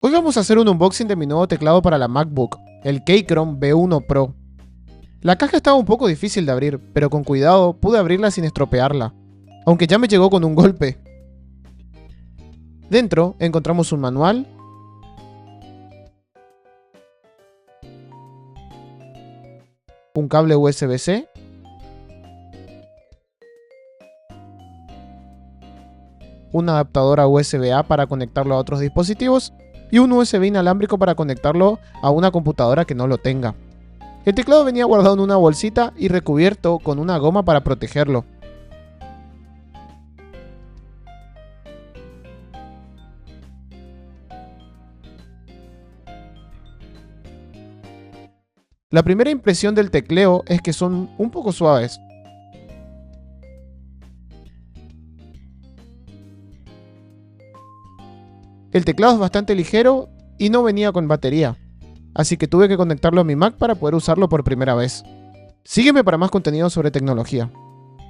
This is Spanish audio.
Hoy vamos a hacer un unboxing de mi nuevo teclado para la MacBook, el Keychron B1 Pro. La caja estaba un poco difícil de abrir, pero con cuidado pude abrirla sin estropearla, aunque ya me llegó con un golpe. Dentro encontramos un manual, un cable USB-C, un adaptador a USB-A para conectarlo a otros dispositivos y un USB inalámbrico para conectarlo a una computadora que no lo tenga. El teclado venía guardado en una bolsita y recubierto con una goma para protegerlo. La primera impresión del tecleo es que son un poco suaves. El teclado es bastante ligero y no venía con batería, así que tuve que conectarlo a mi Mac para poder usarlo por primera vez. Sígueme para más contenido sobre tecnología.